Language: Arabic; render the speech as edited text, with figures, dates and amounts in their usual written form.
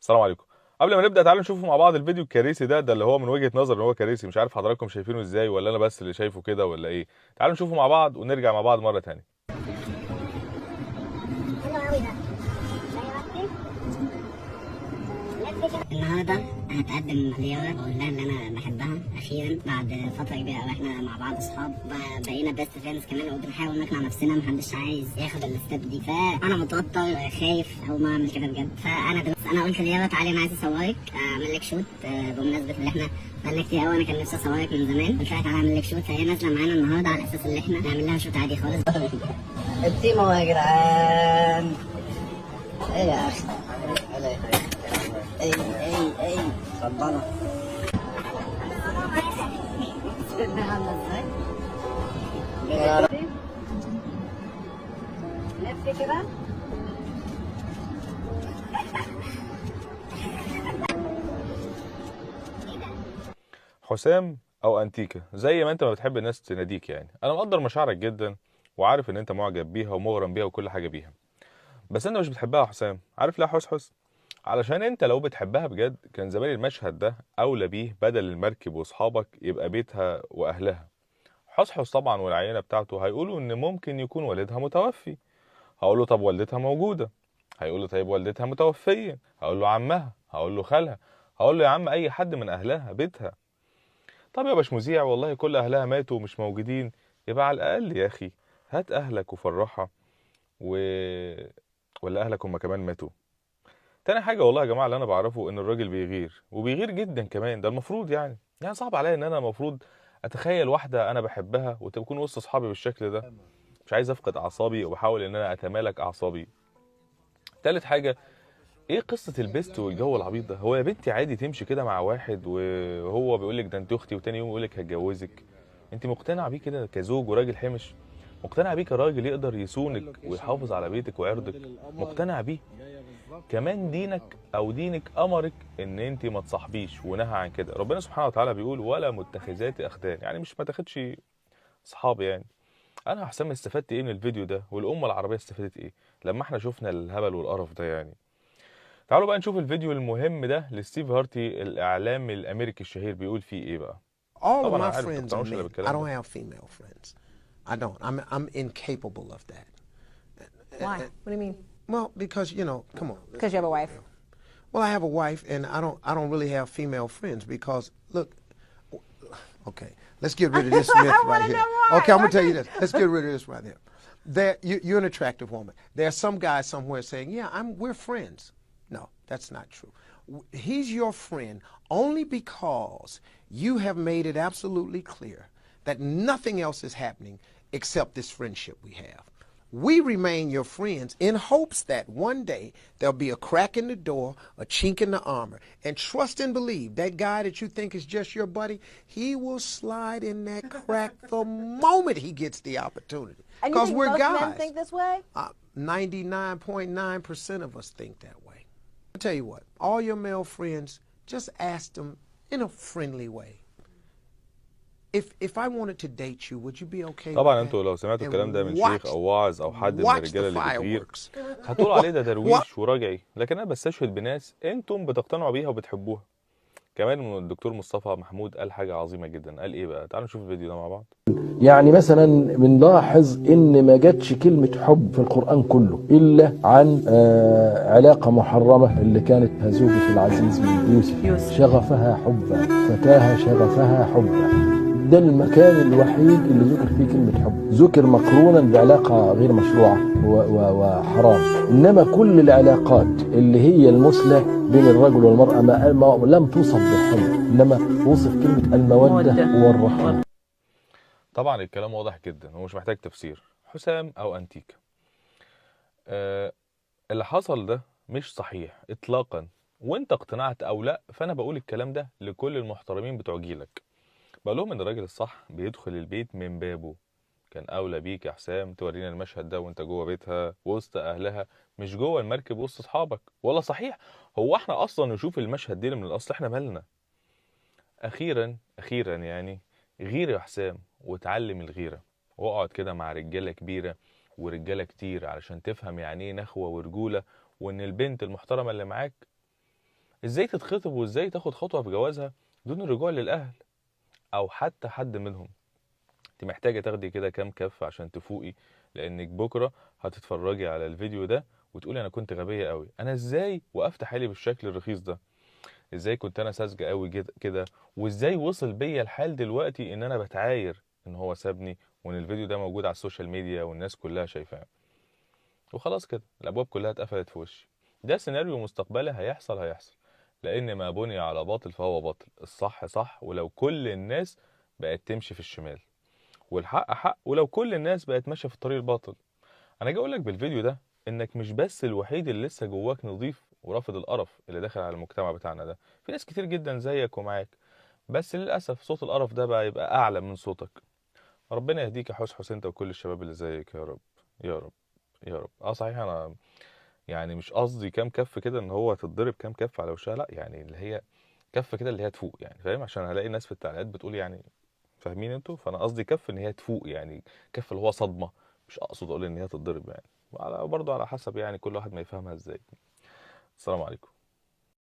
السلام عليكم. قبل ما نبدا تعالوا نشوفوا مع بعض الفيديو الكارثي ده اللي هو من وجهة نظر ان هو كارثي. مش عارف حضراتكم شايفينه ازاي، ولا انا بس اللي شايفه كده، ولا ايه؟ تعالوا نشوفه مع بعض ونرجع مع بعض مره تانية. النهارده هتقدم ليارا واقول لها ان انا بحبها اخيرا بعد فتره كبيره قوي. احنا مع بعض اصحاب، بقينا بيست فريندز كمان، وبنحاول نقنع نفسنا محدش عايز ياخد الستيب دي. فانا متوتر خايف او ما اعمل كده بجد. انا قلت ليارا تعالي انا عايز اصورك، اعمل لك شوت بمناسبه اللي احنا بقالنا كتير قوي. انا كان نفسي اصورك من زمان، قلت لها تعالى اعمل لك شوت. فهي نازله معانا النهارده على اساس ان احنا نعمل لها شوت عادي خالص. التيمو يا جدعان. ايه يا اخي؟ اي اتفضلوا. لف كده. حسام او انتيكا زي ما انت ما بتحب الناس تناديك. يعني انا مقدر مشاعرك جدا وعارف ان انت معجب بيها ومغرم بيها وكل حاجه بيها، بس انت مش بتحبها يا حسام. عارف ليه يا حس؟ علشان انت لو بتحبها بجد كان زمان المشهد ده اولى بيه، بدل المركب واصحابك يبقى بيتها واهلها. حسحس طبعا والعينه بتاعته هيقولوا ان ممكن يكون والدها متوفي. هقول له طب والدتها موجوده؟ هيقول له طيب والدتها متوفيه. هقول له عمها، هقول له خالها، هقول له يا عم اي حد من اهلها بيتها. طب يا باش مذيع والله كل اهلها ماتوا ومش موجودين، يبقى على الاقل يا اخي هات اهلك وفرحها و... ولا اهلك هم كمان ماتوا. تاني حاجه والله يا جماعه اللي انا بعرفه ان الراجل بيغير وبيغير جدا كمان. ده المفروض يعني صعب عليا ان انا المفروض اتخيل واحده انا بحبها وتكون وسط اصحابي بالشكل ده. مش عايز افقد اعصابي وبحاول ان انا اتمالك اعصابي. تالت حاجه، ايه قصه البيست والجو العبيط ده؟ هو يا بنتي عادي تمشي كده مع واحد وهو بيقول لك ده انت اختي، وتاني يوم يقول لك هتجوزك. انت مقتنعه بيه كده كزوج وراجل حمش؟ مقتنعه بيه كراجل يقدر يصونك ويحافظ على بيتك وعرضك؟ مقتنعه بيه كمان دينك او دينك امرك ان انت ما تصاحبيش ونهى عن كده. ربنا سبحانه وتعالى بيقول ولا متخذات اخدان، يعني مش ما تاخدش صحاب يعني. انا حسام استفدت ايه من الفيديو ده؟ والامه العربيه استفادت ايه لما احنا شفنا الهبل والقرف ده يعني؟ تعالوا بقى نشوف الفيديو المهم ده لستيف هارتي الاعلامي الامريكي الشهير بيقول فيه ايه بقى. All of طبعا انا my عارف ما friends are تقتنعوش الا men. I بالكلام don't ده. have female friends. I don't. I'm incapable of that. Why? What do you mean? Well, because come on. Because you have a wife. Well, I have a wife, and I don't really have female friends because look. Okay, let's get rid of this myth right here. Okay, I'm gonna tell you this. Let's get rid of this right here. You're an attractive woman. There's some guy somewhere saying, "Yeah, we're friends." No, that's not true. He's your friend only because you have made it absolutely clear that nothing else is happening except this friendship we have. We remain your friends in hopes that one day there'll be a crack in the door, a chink in the armor. And trust and believe that guy that you think is just your buddy, he will slide in that crack the moment he gets the opportunity. And you Because think we're most guys. men think this way? 99.9% of us think that way. I'll tell you what, all your male friends, just ask them in a friendly way. If I wanted to date you, would you be okay with طبعا that? انتوا لو سمعتوا And الكلام ده من شيخ او واعظ او حد من watch the الرجاله اللي بتغير fireworks. هتقولوا عليه ده What? درويش وراجعي. لكن انا بستشهد بناس انتم بتقتنعوا بيها وبتحبوها. كمان الدكتور مصطفى محمود قال حاجه عظيمه جدا. قال ايه بقى؟ تعالوا نشوف الفيديو ده مع بعض. يعني مثلا بنلاحظ ان ما جاتش كلمة حب في القرآن كله الا عن علاقة محرمة اللي كانت زوجة العزيز من يوسف. شغفها حبا فتاها شغفها حبا. ده المكان الوحيد اللي ذكر فيه كلمة حب، ذكر مقرونا بعلاقة غير مشروعة وحرام. انما كل العلاقات اللي هي المثلى بين الرجل والمرأة ما لم توصف بالحب، انما وصف كلمة المودة والرحمة. طبعا الكلام واضح جدا ومش محتاج تفسير. حسام او انتيكا، اللي حصل ده مش صحيح اطلاقا، وانت اقتنعت او لا. فانا بقول الكلام ده لكل المحترمين بتوع جيلك، بقول لهم ان الراجل الصح بيدخل البيت من بابه. كان اولى بيك يا حسام تورينا المشهد ده وانت جوه بيتها وسط اهلها، مش جوه المركب وسط اصحابك. ولا صحيح هو احنا اصلا نشوف المشهد ده من الاصل؟ احنا مالنا؟ اخيرا يعني غير يا حسام وتعلم الغيره، واقعد كده مع رجاله كبيره ورجاله كتير علشان تفهم يعني ايه نخوه ورجوله، وان البنت المحترمه اللي معاك ازاي تتخطب وازاي تاخد خطوه في جوازها دون الرجوع للاهل او حتى حد منهم. انت محتاجه تاخدي كده كام كف عشان تفوقي، لانك بكره هتتفرجي على الفيديو ده وتقولي انا كنت غبيه قوي، انا ازاي وقفت حالي بالشكل الرخيص ده، ازاي كنت انا ساذجه قوي كده، وازاي وصل بيا الحال دلوقتي ان انا بتعاير ان هو سابني، وان الفيديو ده موجود على السوشيال ميديا والناس كلها شايفاه. وخلاص كده الابواب كلها اتقفلت في وشي. ده سيناريو مستقبلي هيحصل، لان ما بني على باطل فهو باطل. الصح صح ولو كل الناس بقت تمشي في الشمال، والحق حق ولو كل الناس بقت ماشيه في الطريق الباطل. انا جاي اقول لك بالفيديو ده انك مش بس الوحيد اللي لسه جواك نظيف ورافض القرف اللي داخل على المجتمع بتاعنا ده، في ناس كتير جدا زيك ومعاك، بس للاسف صوت القرف ده بقى يبقى اعلى من صوتك. ربنا يهديك يا حسحس انت وكل الشباب اللي زيك يا رب. يا رب يا رب. صحيح انا يعني مش قصدي كام كف كده ان هو تتضرب كام كف على وشها، لا يعني اللي هي كف كده اللي هي تفوق يعني، فاهم؟ عشان هلاقي ناس في التعليقات بتقول يعني فاهمين انتوا، فانا قصدي كف ان هي تفوق يعني، كف اللي هو صدمه، مش اقصد اقول ان هي تتضرب يعني. برضه على حسب يعني كل واحد ما يفهمها ازاي. السلام عليكم.